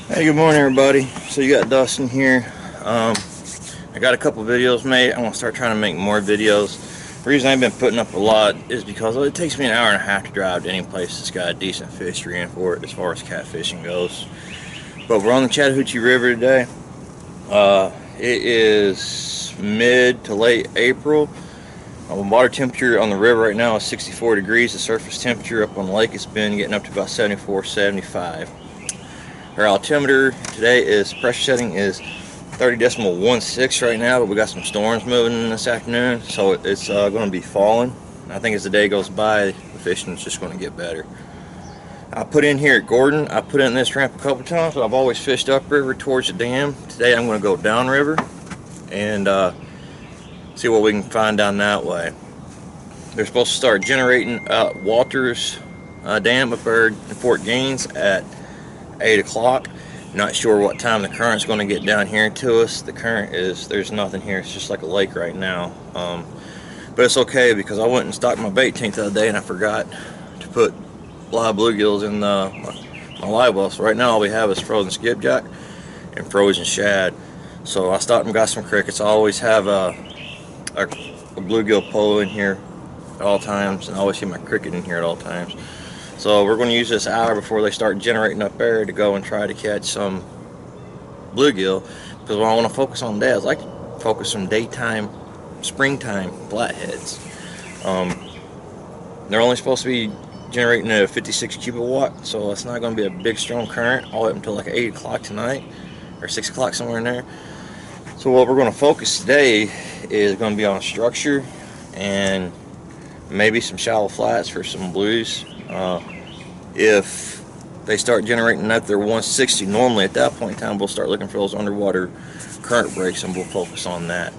Hey, good morning everybody. So you got Dustin here. I got a couple videos made. I'm gonna start trying to make more videos. The reason I've been putting up a lot is because it takes me an hour and a half to drive to any place that's got a decent fishery in for it as far as catfishing goes. But we're on the Chattahoochee River today. It is mid to late April. The water temperature on the river right now is 64 degrees. The surface temperature up on the lake has been getting up to about 74, 75. Our altimeter today is pressure setting is 30.16 right now, but we got some storms moving in this afternoon, so it's going to be falling. I think as the day goes by, the fishing is just going to get better. I put in here at Gordon. I put in this ramp a couple times, but I've always fished upriver towards the dam. Today I'm going to go downriver and see what we can find down that way. They're supposed to start generating Walters Dam up there in Fort Gaines at 8 o'clock. Not sure what time the current's going to get down here to us. The current is, there's nothing here. It's just like a lake right now. But it's okay because I went and stocked my bait tank the other day and I forgot to put live bluegills in my live well. So right now all we have is frozen skipjack and frozen shad. So I stocked and got some crickets. I always have a bluegill pole in here at all times, and I always keep my cricket in here at all times. So we're going to use this hour before they start generating up there to go and try to catch some bluegill, because what I want to focus on today is I like to focus on daytime, springtime flatheads. They're only supposed to be generating at a 56 cubic watt, so it's not going to be a big strong current all the way up until like 8 o'clock tonight or 6 o'clock, somewhere in there. So what we're going to focus today is going to be on structure and maybe some shallow flats for some blues. If they start generating at their 160 normally, at that point in time we'll start looking for those underwater current breaks and we'll focus on that.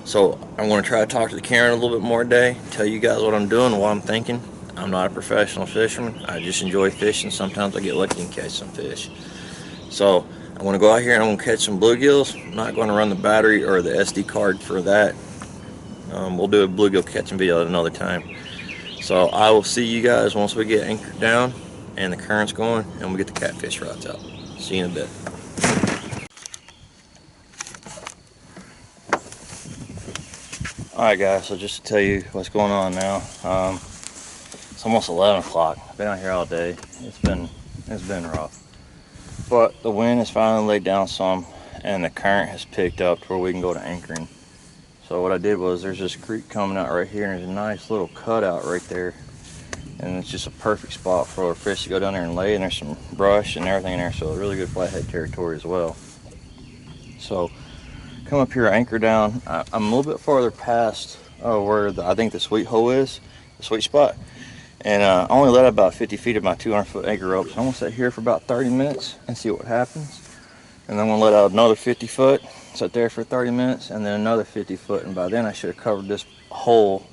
So I'm going to try to talk to the camera a little bit more today, tell you guys what I'm doing, what I'm thinking. I'm not a professional fisherman. I just enjoy fishing. Sometimes I get lucky and catch some fish. So I'm going to go out here and I'm going to catch some bluegills. I'm not going to run the battery or the SD card for that. We'll do a bluegill catching video at another time. So I will see you guys once we get anchored down and the current's going and we get the catfish rods out. See you in a bit. Alright guys, so just to tell you what's going on now. It's almost 11 o'clock. I've been out here all day. It's been rough. But the wind has finally laid down some and the current has picked up to where we can go to anchoring. So what I did was, there's this creek coming out right here and there's a nice little cutout right there, and it's just a perfect spot for a fish to go down there and lay, and there's some brush and everything in there, so really good flathead territory as well. So come up here, anchor down. I'm a little bit farther past where I think the sweet hole is, the sweet spot, and I only let out about 50 feet of my 200-foot anchor rope. So I'm gonna sit here for about 30 minutes and see what happens, and then I'm gonna let out another 50 foot. Sit there for 30 minutes and then another 50 foot, and by then I should have covered this hole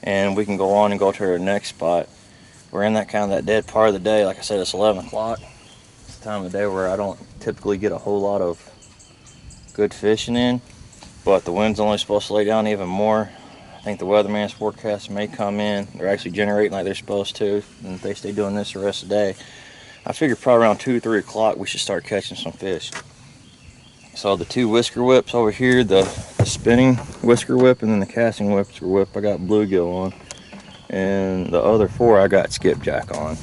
and we can go on and go to our next spot. We're in that kind of that dead part of the day. Like I said, it's 11 o'clock. It's the time of the day where I don't typically get a whole lot of good fishing in, but the wind's only supposed to lay down even more. I think the weatherman's forecast may come in. They're actually generating like they're supposed to, and if they stay doing this the rest of the day, I figure probably around 2 or 3 o'clock we should start catching some fish. So the two whisker whips over here, the spinning whisker whip and then the casting whisker whip, I got bluegill on, and the other 4 I got skipjack on.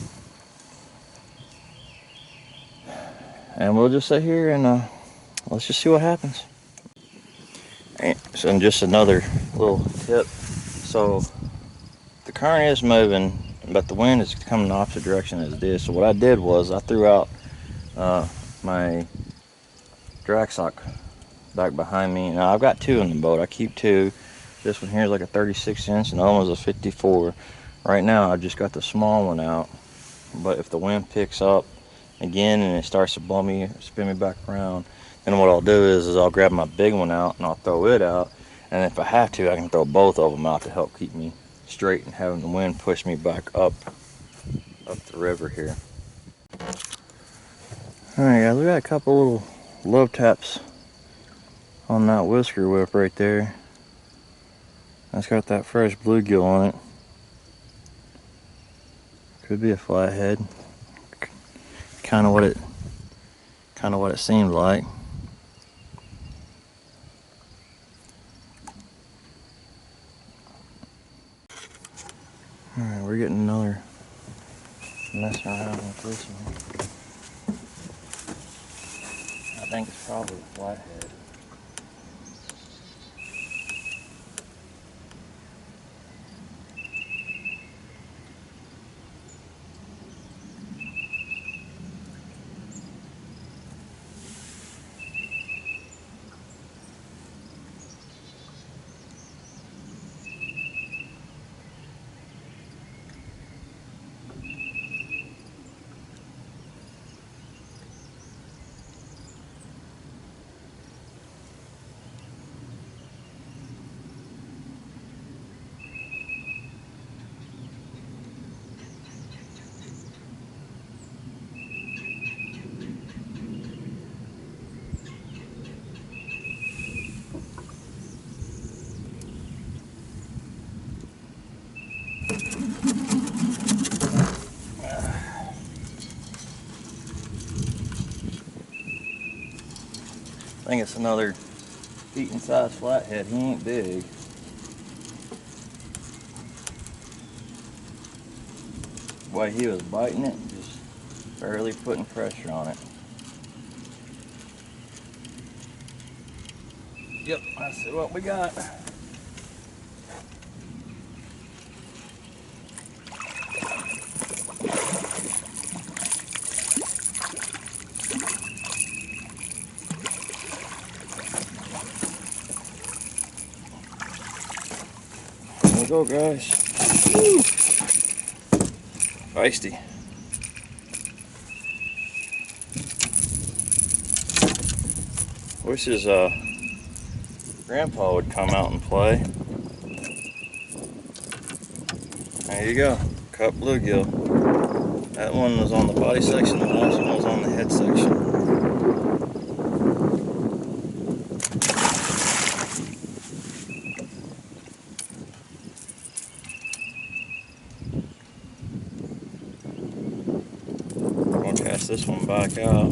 And we'll just sit here and let's just see what happens. And so just another little tip. So the current is moving, but the wind is coming in the opposite direction as it is. So what I did was I threw out my drag sock back behind me. Now I've got 2 in the boat. I keep 2. This one here is like a 36 inch and the other one's a 54. Right now I just got the small one out, but if the wind picks up again and it starts to blow me, spin me back around, then what I'll do is I'll grab my big one out and I'll throw it out, and if I have to I can throw both of them out to help keep me straight and having the wind push me back up the river here. Alright guys, we got a couple little love taps on that whisker whip right there. That's got that fresh bluegill on it. Could be a flathead. Kind of what it Kind of what it seemed like. Alright, we're getting another messing around with this one. I think it's probably a flathead. I think it's another eating size flathead. He ain't big. The way he was biting it, just barely putting pressure on it. Yep, that's what we got. There we go, guys. Woo. Feisty. Wish his grandpa would come out and play. There you go, cut bluegill. That one was on the body section, the last one was on the head section. Cast this one back out. I'll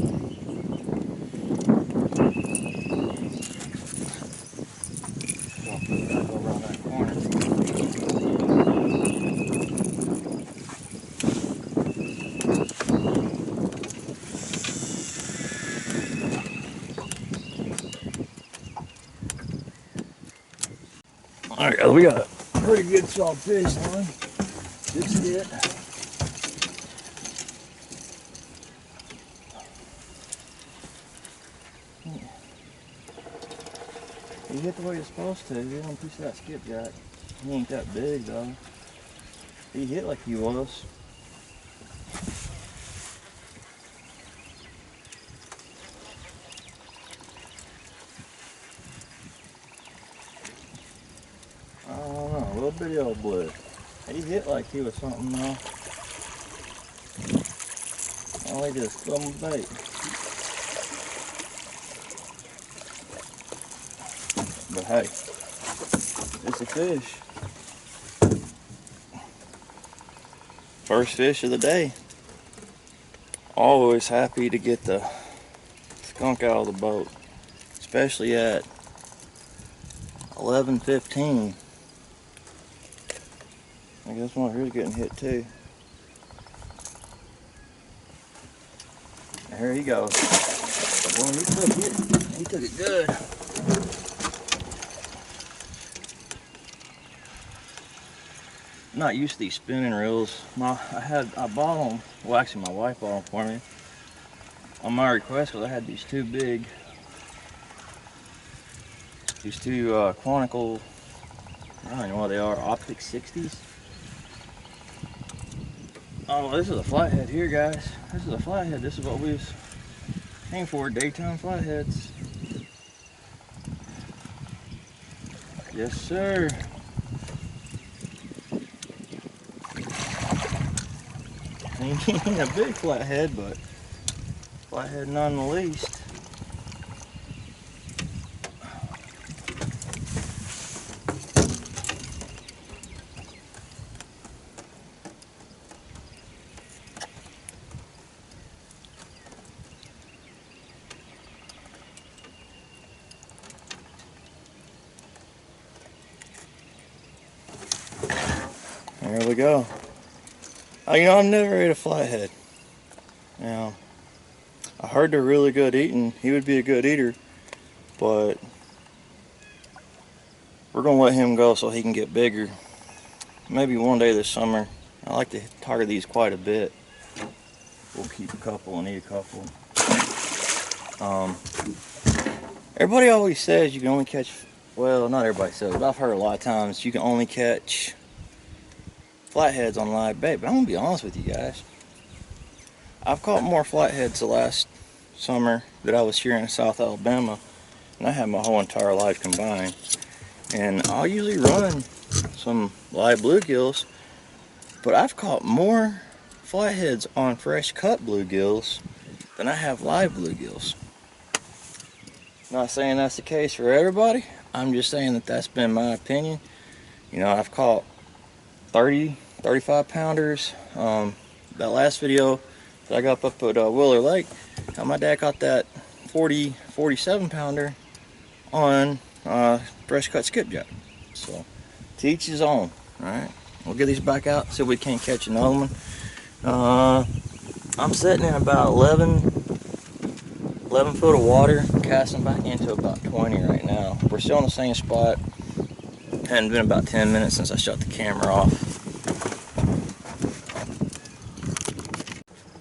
put it back over on that corner. Alright, we got a pretty good solid fish on. Fixed it. He hit the way he's supposed to. He don't push that skipjack. He ain't that big though. He hit like he was. I don't know, a little bitty old blue. He hit like he was something though. Only just throw him a bait. But hey, it's a fish. First fish of the day. Always happy to get the skunk out of the boat, especially at 11:15. I guess one here's getting hit too. And here he goes. Well, he took it. He took it good. Not used to these spinning reels. I bought them. Well, actually, my wife bought them for me on my request because I had these two Quantical. I don't know what they are. Optic 60s. Oh, this is a flathead here, guys. This is a flathead. This is what we was aiming for. Daytime flatheads. Yes, sir. He ain't a big flathead, but flathead none the least. There we go. You know, I've never ate a flathead. Now, I heard they're really good eating. He would be a good eater, but we're gonna let him go so he can get bigger. Maybe one day this summer. I like to target these quite a bit. We'll keep a couple and eat a couple. Everybody always says you can only catch, well, not everybody says, but I've heard a lot of times you can only catch flatheads on live bait. But I'm gonna be honest with you guys. I've caught more flatheads the last summer that I was here in South Alabama, and I had my whole entire life combined. And I'll usually run some live bluegills, but I've caught more flatheads on fresh cut bluegills than I have live bluegills. Not saying that's the case for everybody. I'm just saying that that's been my opinion. You know, I've caught 30, 35 pounders. That last video that I got up at Willer Lake, my dad caught that 40, 47 pounder on fresh cut skipjack. So to each his own. Alright, we'll get these back out, see if we can't catch another one. I'm sitting in about 11 foot of water, casting back into about 20 right now. We're still in the same spot. Hadn't been about 10 minutes since I shut the camera off.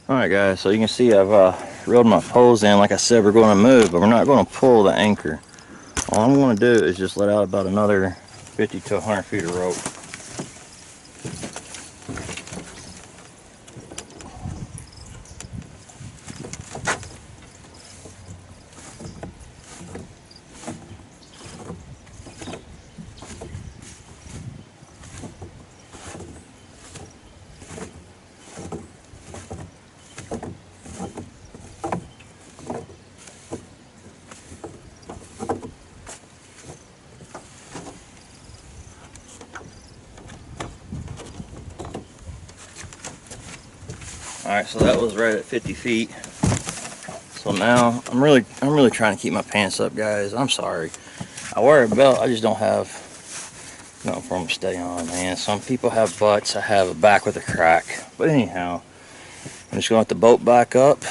Alright guys, so you can see I've reeled my poles in. Like I said, we're going to move, but we're not going to pull the anchor. All I'm going to do is just let out about another 50 to 100 feet of rope. Alright, so that was right at 50 feet. So now I'm really trying to keep my pants up, guys. I'm sorry. I wear a belt, I just don't have nothing for them to stay on, man. Some people have butts, I have a back with a crack. But anyhow, I'm just gonna let the boat back up.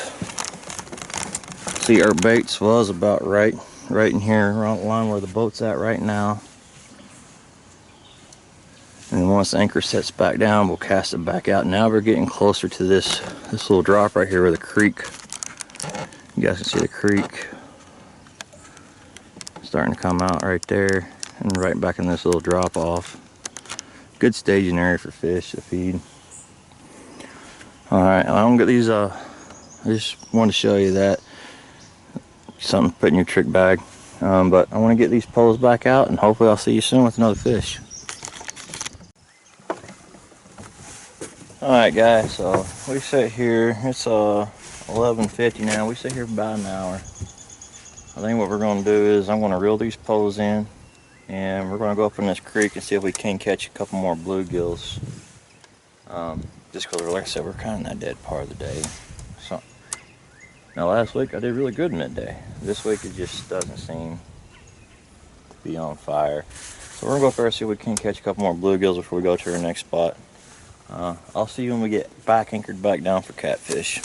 See, our baits was about right in here, around the line where the boat's at right now. And once the anchor sets back down, we'll cast it back out. Now we're getting closer to this little drop right here where the creek, you guys can see the creek starting to come out right there, and right back in this little drop off. Good staging area for fish to feed. Alright, I'm gonna get these, I just wanted to show you that. Something to put in your trick bag. But I want to get these poles back out, and hopefully I'll see you soon with another fish. Alright guys, so we sit here, it's 11:50 now, we sit here for about an hour. I think what we're going to do is I'm going to reel these poles in, and we're going to go up in this creek and see if we can catch a couple more bluegills. Just because, like I said, we're kind of in that dead part of the day. So, now last week I did really good midday. This week it just doesn't seem to be on fire. So we're going to go up there and see if we can catch a couple more bluegills before we go to our next spot. I'll see you when we get back anchored back down for catfish.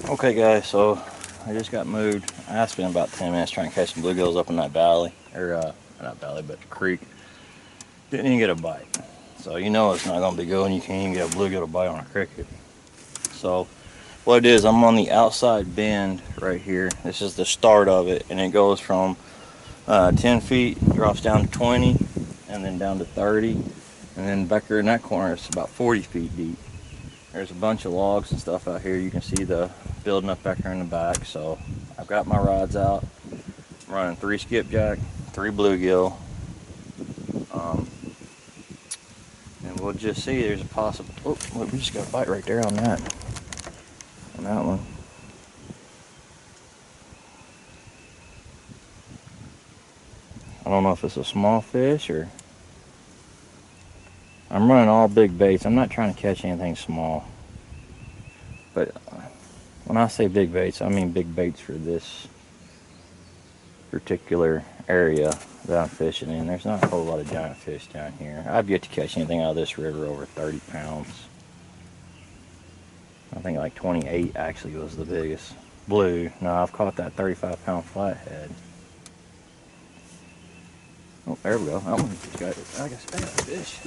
Okay guys, so I just got moved. I spent about 10 minutes trying to catch some bluegills up in that valley, or not valley, but the creek. Didn't even get a bite. So you know it's not going to be good when you can't even get a bluegill to bite on a cricket. So what it is, I'm on the outside bend right here. This is the start of it, and it goes from 10 feet, drops down to 20, and then down to 30, and then back here in that corner it's about 40 feet deep. There's a bunch of logs and stuff out here. You can see the building up back here in the back. So I've got my rods out. I'm running 3 skipjack, 3 bluegill, and we'll just see. There's a possible, oh look, we just got a bite right there on that one. I don't know if it's a small fish or... I'm running all big baits. I'm not trying to catch anything small. But when I say big baits, I mean big baits for this particular area that I'm fishing in. There's not a whole lot of giant fish down here. I've yet to catch anything out of this river over 30 pounds. I think like 28 actually was the biggest. Blue. No, I've caught that 35-pound flathead. Oh, there we go. I got a fish.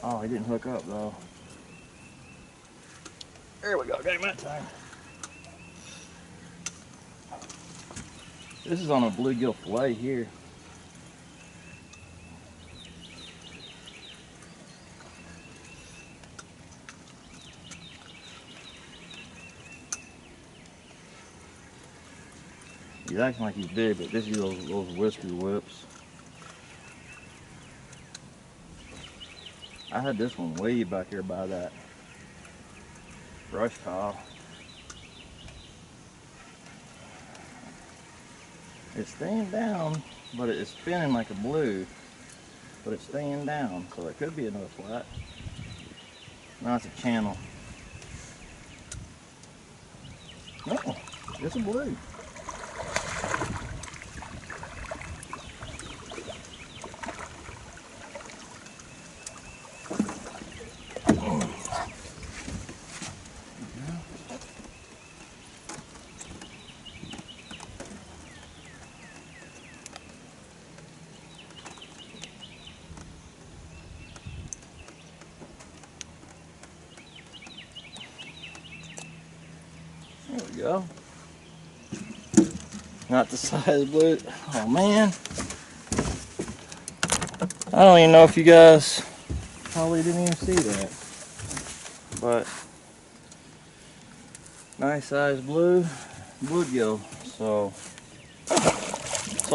Oh, he didn't hook up though. There we go. Got him that time. This is on a bluegill fillet here. He's acting like he's big, but this is those whisker whips. I had this one way back here by that brush pile. It's staying down, but it's spinning like a blue, but it's staying down, so it could be another flat. No, it's a channel. No, it's a blue. There we go. Not the size blue. Oh man. I don't even know if you guys probably didn't even see that. But nice size bluegill. So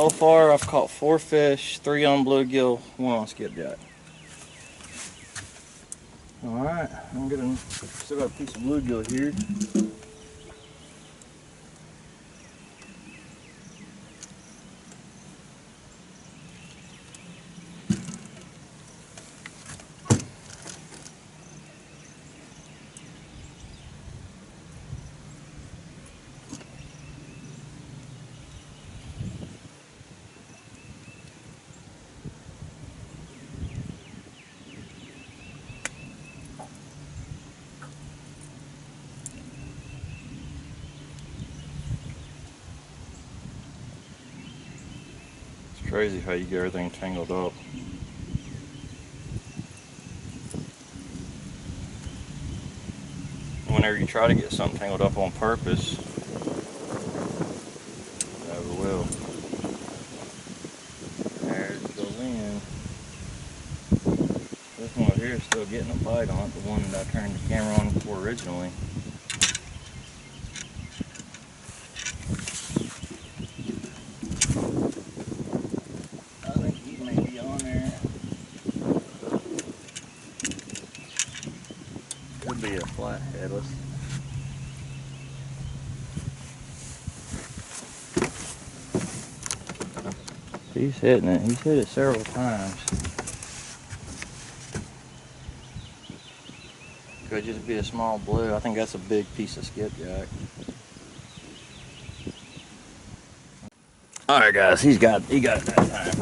far I've caught 4 fish, 3 on bluegill, 1 on skipjack. Alright, still got a piece of bluegill here. Crazy how you get everything tangled up. Whenever you try to get something tangled up on purpose, it never will. There's the lens. This one over here is still getting a bite on it, the one that I turned the camera on for originally. Could be a flathead. He's hitting it. He's hit it several times. Could just be a small blue. I think that's a big piece of skipjack. All right, guys. He got it that time.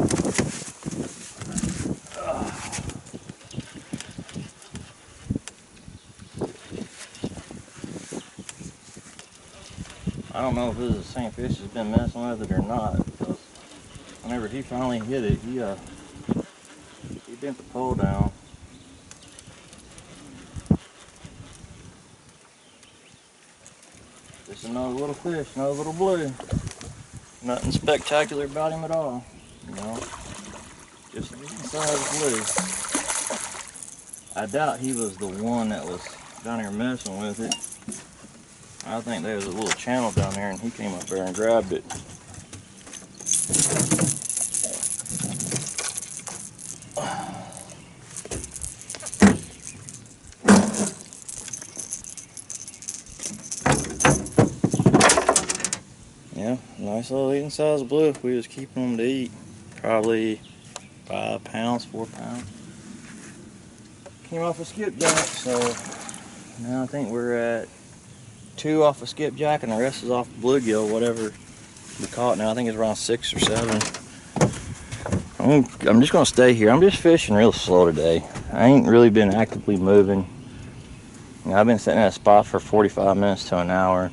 I don't know if this is the same fish that's been messing with it or not, because whenever he finally hit it, he bent the pole down. Just another little fish, another little blue. Nothing spectacular about him at all, you know. Just a decent size blue. I doubt he was the one that was down here messing with it. I think there was a little channel down there and he came up there and grabbed it. Yeah, nice little eating size blue if we was keeping them to eat. Probably 5 pounds, 4 pounds. Came off a skipjack, so now I think we're at 2 off of skipjack and the rest is off bluegill, whatever we caught now. I think it's around 6 or 7. I'm just gonna stay here. I'm just fishing real slow today. I ain't really been actively moving. I've been sitting at a spot for 45 minutes to an hour.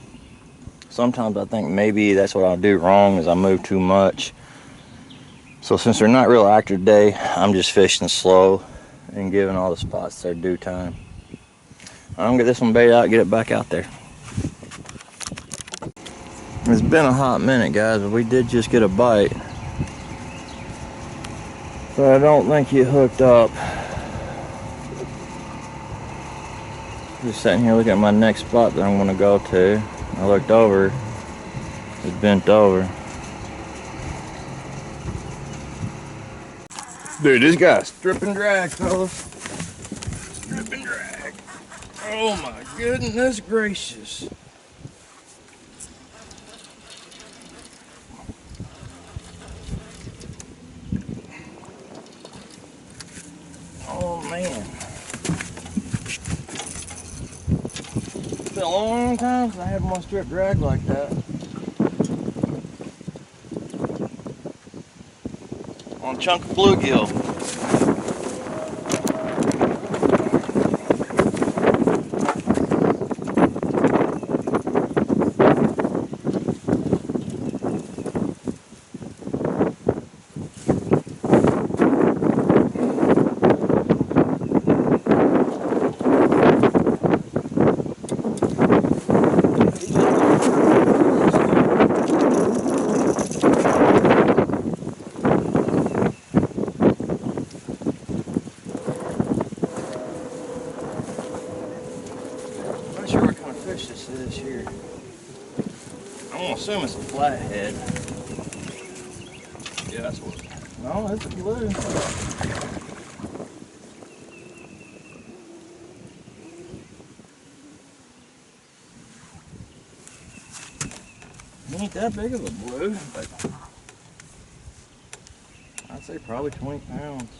Sometimes I think maybe that's what I do wrong, is I move too much. So since they're not real active today, I'm just fishing slow and giving all the spots their due time. I'm gonna get this one bait out, get it back out there. It's been a hot minute, guys, but we did just get a bite. But I don't think he hooked up. Just sitting here looking at my next spot that I'm gonna go to. I looked over, it's bent over. Dude, this guy's strip and drag, fellas. Strip and drag. Oh my goodness gracious. Oh man. It's been a long time since I had one strip drag like that. On a chunk of bluegill. This here, I'm gonna assume it's a flathead. Yeah, that's what. No, it's a blue. It ain't that big of a blue, but I'd say probably 20 pounds.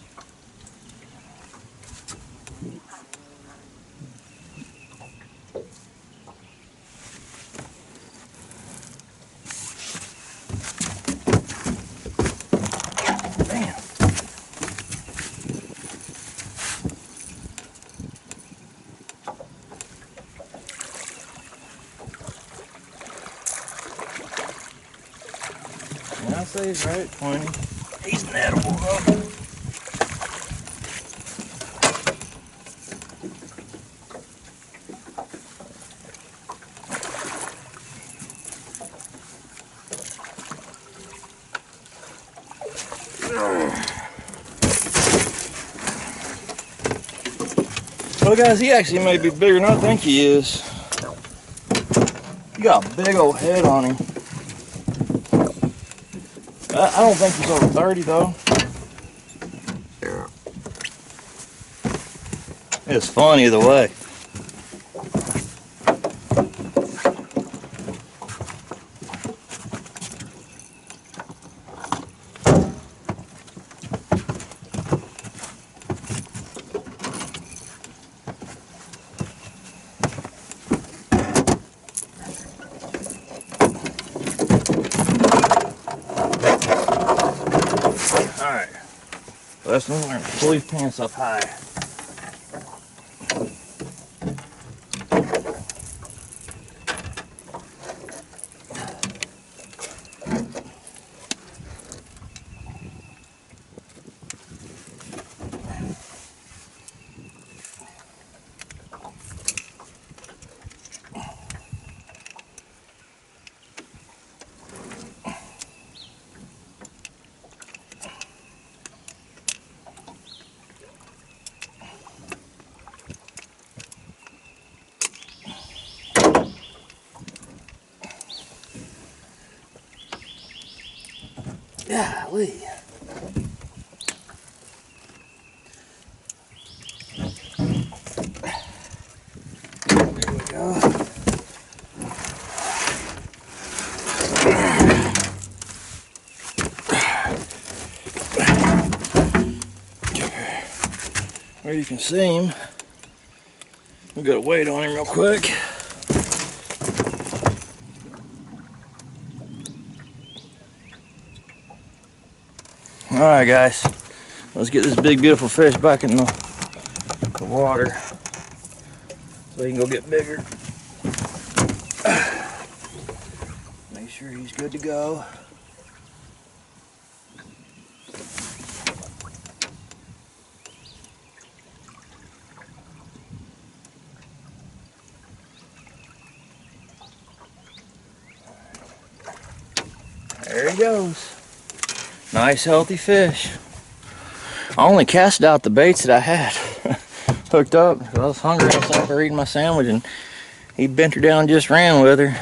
I'd say he's right at 20. He's an edible though. Well guys, he actually may be bigger than I think he is. He got a big old head on him. I don't think he's over 30 though. It's fun either way. Alright, let's learn to pull his pants up high. Golly. There we go. Where you can see him. We got to wait on him real quick. Alright guys, let's get this big beautiful fish back in the water so he can go get bigger. Make sure he's good to go. There he goes. Nice healthy fish. I only cast out the baits that I had hooked up because I was hungry. I was after eating my sandwich and he bent her down and just ran with her.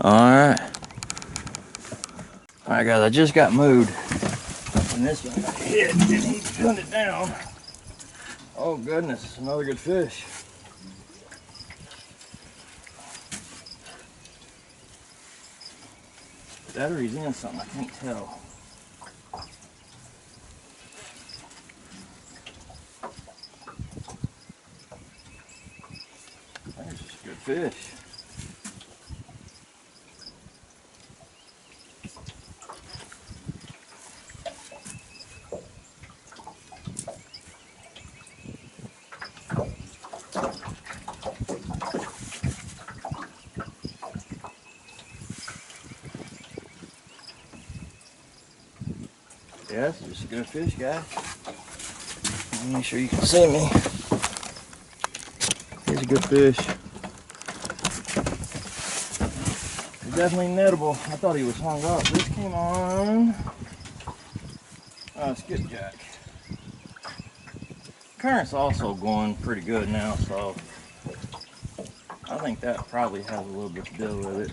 Alright. Alright guys, I just got moved. And this one got hit and he turned it down. Oh goodness, another good fish. That or he's in something, I can't tell. There's just a good fish. Yes, just a good fish, guys. Make sure you can see me. Here's a good fish. He's definitely nettable. I thought he was hung up. This came on skipjack. Current's also going pretty good now, so I think that probably has a little bit to do with it.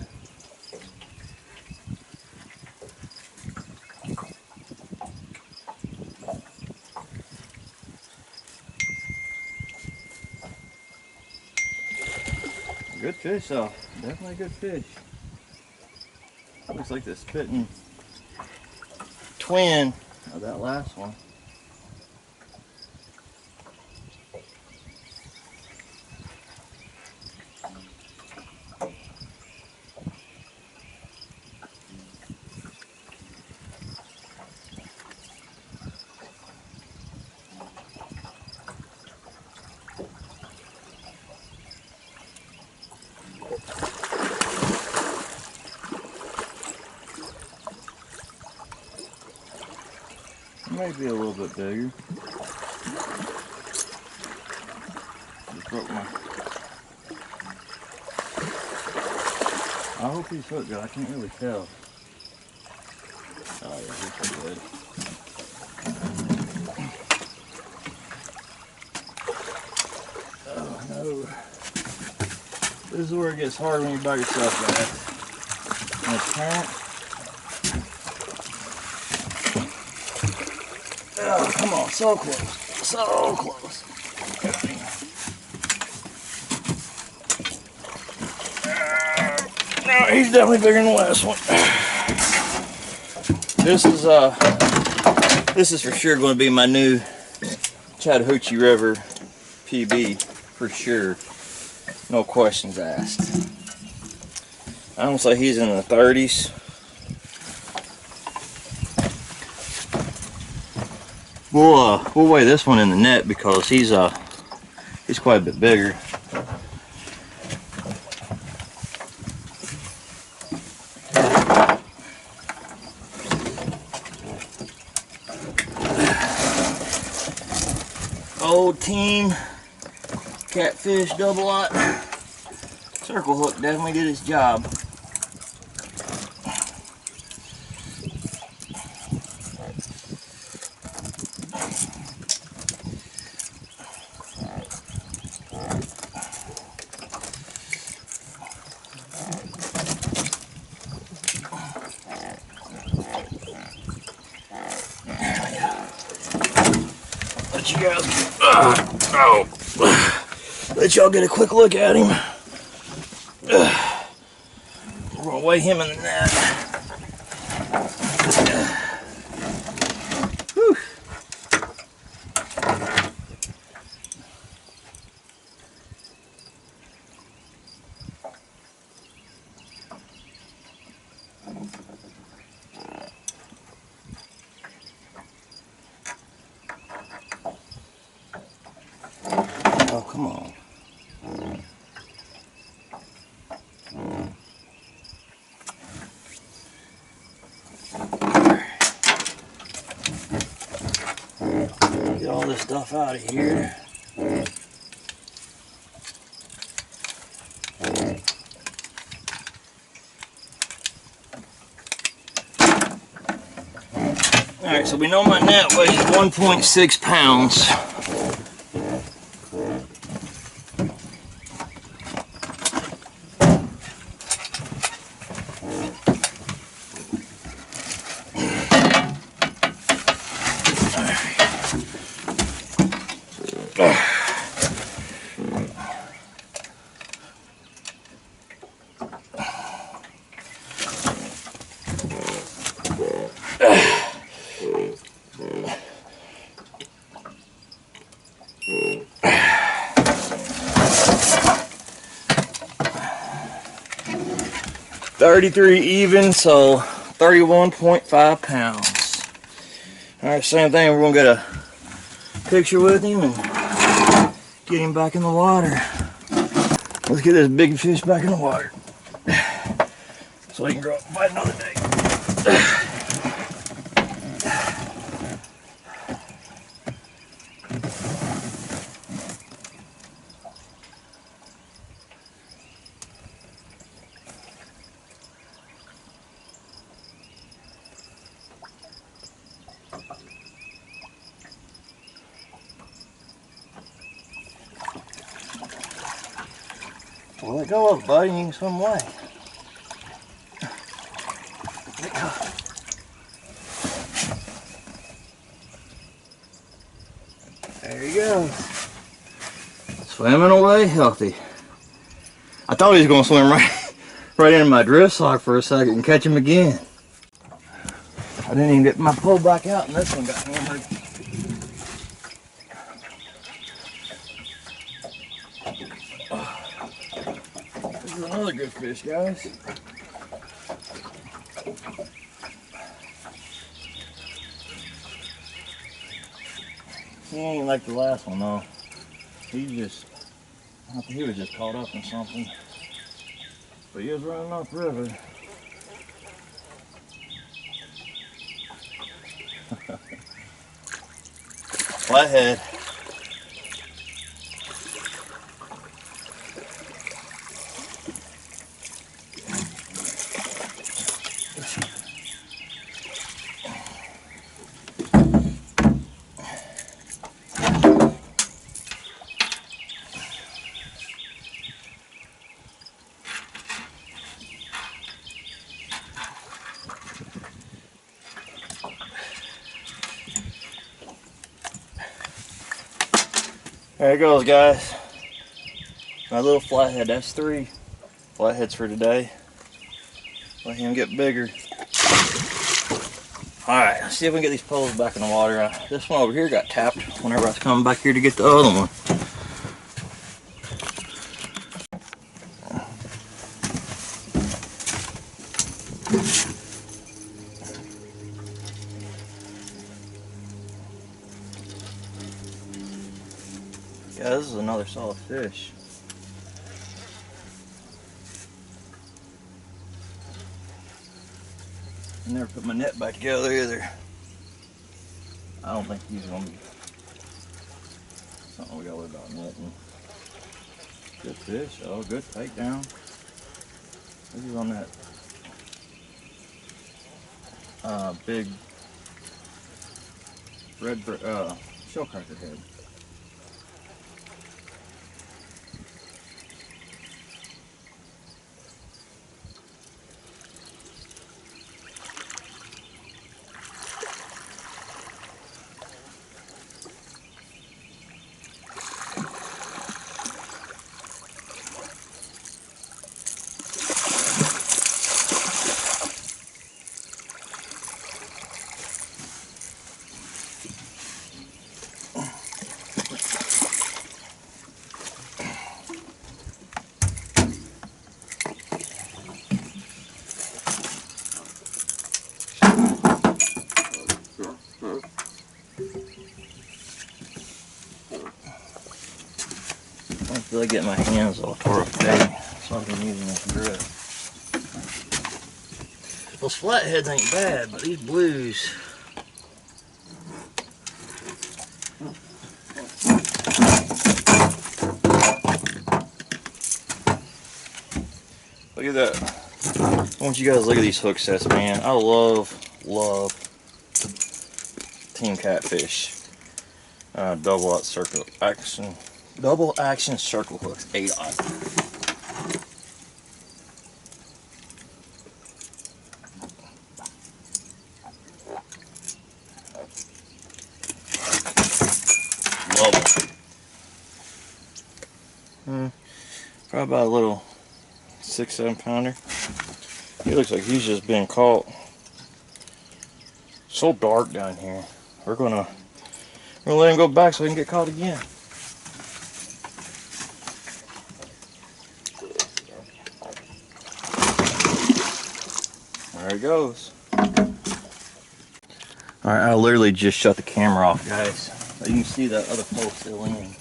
Good fish though, definitely a good fish. Looks like the spitting twin of that last one. Maybe a little bit bigger. Just broke my... I hope he's hooked good. I can't really tell. Oh yeah, he's pretty good. Oh no. This is where it gets hard when you're by yourself, guys. And it's parent. Oh, come on, so close. So close. No, he's definitely bigger than the last one. This is for sure going to be my new Chattahoochee River PB for sure. No questions asked. I don't say he's in the 30s. We'll weigh this one in the net because he's quite a bit bigger. Old Team Catfish double lot circle hook definitely did its job. Let you guys, let y'all get a quick look at him. We're gonna weigh him in the net. Whew. Oh, come on. Get all this stuff out of here. Alright, so we know my net weighs 1.6 pounds. $33 even, so 31.5 pounds. Alright, same thing, we're gonna get a picture with him and get him back in the water. Let's get this big fish back in the water so he can grow up and fight another day. Well, let go of it, buddy. You can swim away. Let go. There he goes. Swimming away healthy. I thought he was going to swim right into my drift sock for a second and catch him again. I didn't even get my pole back out and this one got hammered. This is another good fish, guys. He ain't like the last one though. He was just caught up in something. But he was running up river. Flathead. There it goes, guys. My little flathead. That's 3 flatheads for today. Let him get bigger. Alright, let's see if we can get these poles back in the water. This one over here got tapped whenever I was coming back here to get the other one. Yeah, this is another solid fish. I never put my net back together either. I don't think he's gonna be something we gotta worry about netting. Good fish, oh, good takedown. This is on that big red shellcracker head. Until I get my hands off for a bait, so I've been using this grip. Those flatheads ain't bad, but these blues. Look at that. I want you guys to look at these hook sets, man. I love Team Catfish. Double action circle hooks, 8-aught. Love it. Probably about a little 6-7 pounder. He looks like he's just been caught. So dark down here. We're gonna let him go back so he can get caught again. There he goes. Alright, I literally just shut the camera off, guys. You can see that other pole still in.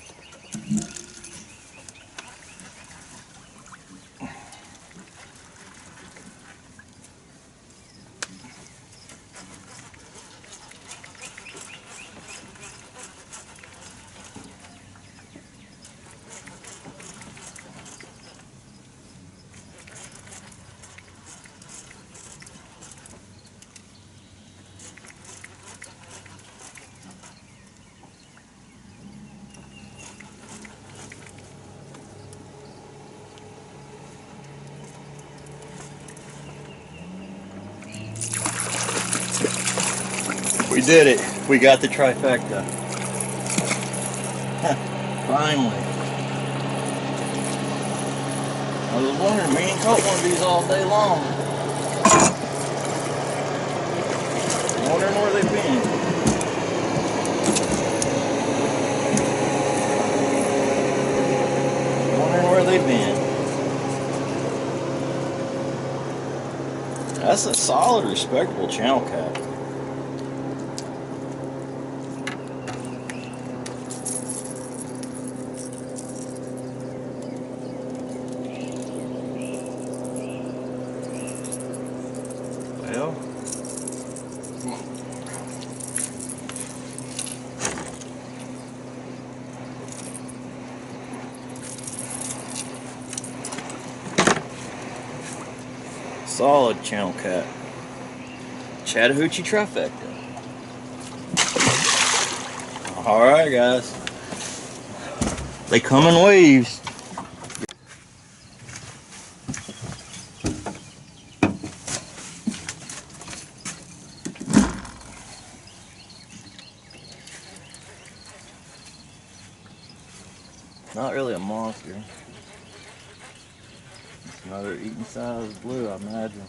We did it. We got the trifecta. Finally. I was wondering, we ain't caught one of these all day long. Wondering where they've been. Wondering where they've been. That's a solid, respectable channel cat. Well, come on. Solid channel cat. Chattahoochee trifecta. Alright, guys. They come in waves. Not really a monster. It's another eating size blue, I imagine.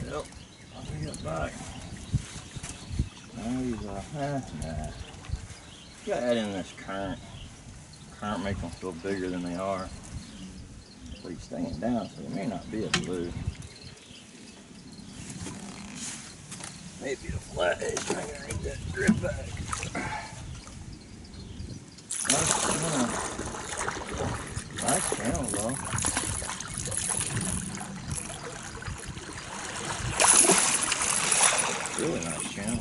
Yep, I'll bring it back. Now he's nah. You gotta add in this current. Current makes them feel bigger than they are. But he's staying down, so it may not be a blue. Maybe a flathead trying to get that grip back. Nice channel though. Really nice channel.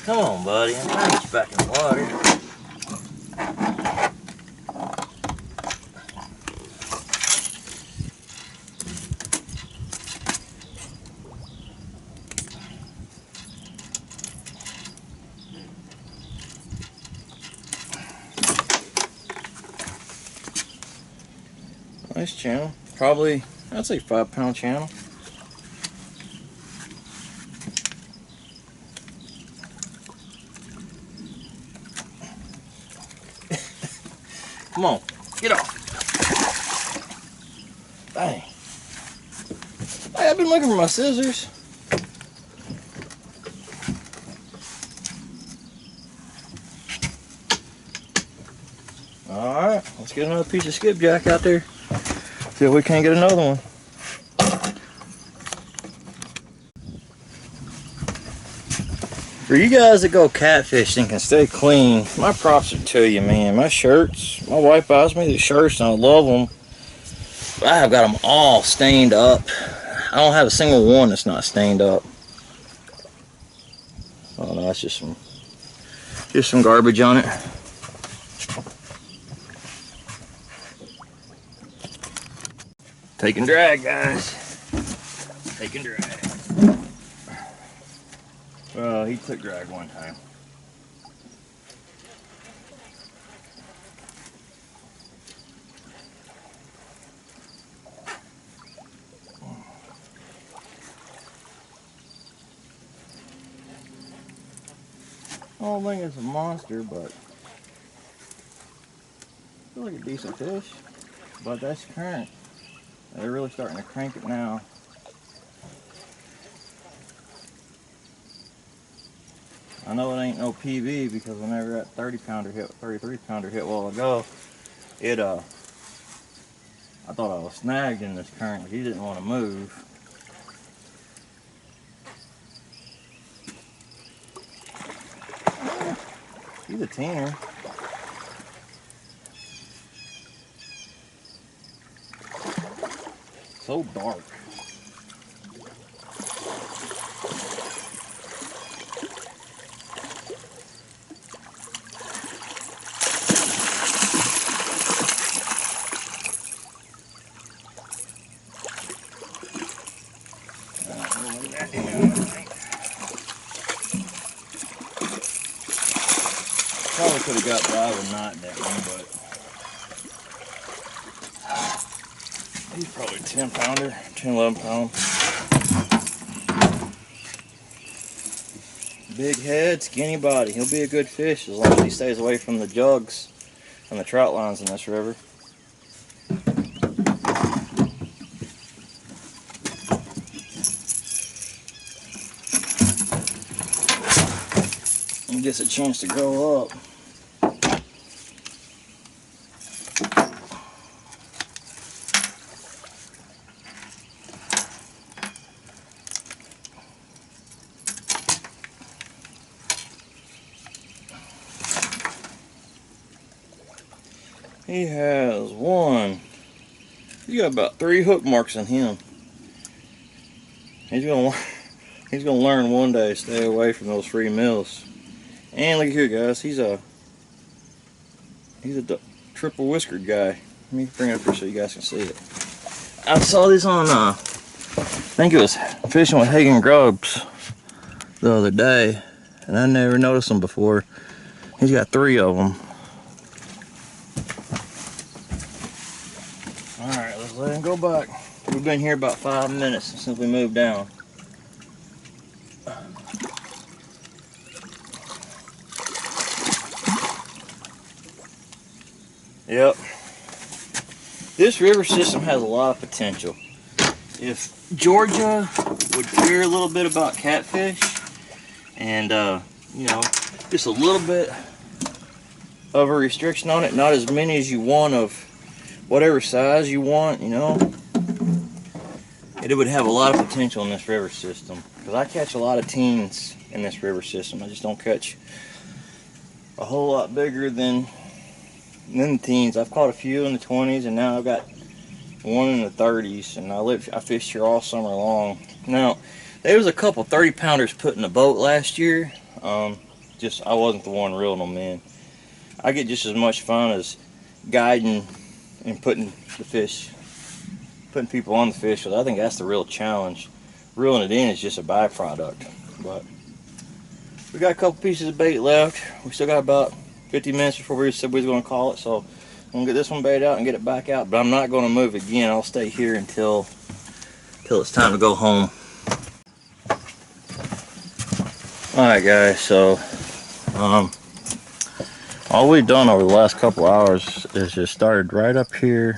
Come on, buddy. I'm trying to get you back in the water. Nice channel. Probably, I'd say 5-pound channel. Come on, get off. Dang. Hey, I've been looking for my scissors. Alright, let's get another piece of skipjack out there. See if we can't get another one. For you guys that go catfishing and can stay clean, my props are to you, man. My shirts, my wife buys me the shirts and I love them. But I have got them all stained up. I don't have a single one that's not stained up. Oh no, that's just some garbage on it. Take and drag, guys. Take and drag. Well, he took drag one time. I don't think it's a monster, but I feel like a decent fish. But that's current. They're really starting to crank it now. I know it ain't no PB because whenever that 30-pounder hit, 33-pounder hit a while ago, I thought I was snagged in this current. He didn't want to move. He's a teener. So dark. Probably could have got by with not that one, but he's probably a 10-pounder, 10, 11-pound. Big head, skinny body. He'll be a good fish as long as he stays away from the jugs and the trout lines in this river. He gets a chance to grow up. He has one. He's got about 3 hook marks on him. He's gonna learn one day to stay away from those free mills. And look here, guys. He's a triple whiskered guy. Let me bring it up here so you guys can see it. I saw this on I think it was Fishing with Hagen Grubbs the other day, and I never noticed them before. He's got 3 of them. Alright, let's let him go back. We've been here about 5 minutes since we moved down. Yep. This river system has a lot of potential. If Georgia would care a little bit about catfish and, you know, just a little bit of a restriction on it, not as many as you want of whatever size you want, you know, it would have a lot of potential in this river system. Because I catch a lot of teens in this river system. I just don't catch a whole lot bigger than the teens. I've caught a few in the 20s, and now I've got one in the 30s, and I fished here all summer long. Now, there was a couple 30-pounders put in the boat last year. Just I wasn't the one reeling them in. I get just as much fun as guiding and putting people on the fish, because I think that's the real challenge. Reeling it in is just a byproduct. But we got a couple pieces of bait left. We still got about 50 minutes before we said we was going to call it, so I'm gonna get this one baited out and get it back out, but I'm not gonna move again. I'll stay here until it's time to go home. Alright guys, so all we've done over the last couple hours is just started right up here,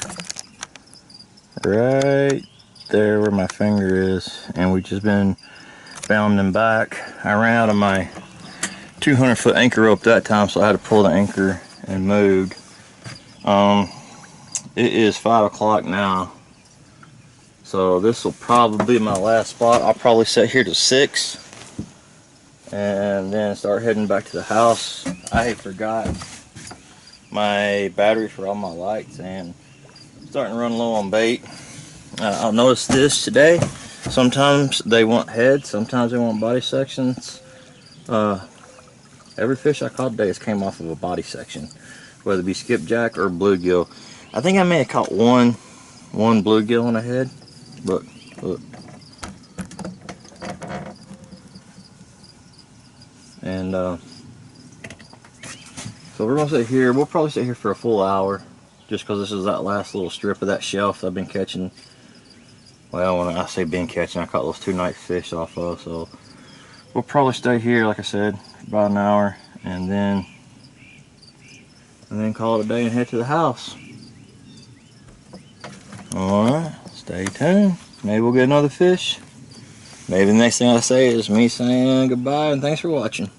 right there where my finger is, and we've just been bounding back. I ran out of my 200-foot anchor rope that time, so I had to pull the anchor and moved. It is 5 o'clock now, so this will probably be my last spot. I'll probably sit here till 6 and then start heading back to the house. I forgot my battery for all my lights and starting to run low on bait. I'll notice this today. Sometimes they want heads, sometimes they want body sections. Every fish I caught today has came off of a body section, whether it be skipjack or bluegill. I think I may have caught one bluegill on a head. Look. And so we're gonna sit here. We'll probably sit here for a full hour, just because this is that last little strip of that shelf I've been catching. Well, when I say been catching, I caught those 2 night fish off of. So we'll probably stay here, like I said, for about an hour, and then call it a day and head to the house. Alright, stay tuned. Maybe we'll get another fish. Maybe the next thing I say is me saying goodbye and thanks for watching.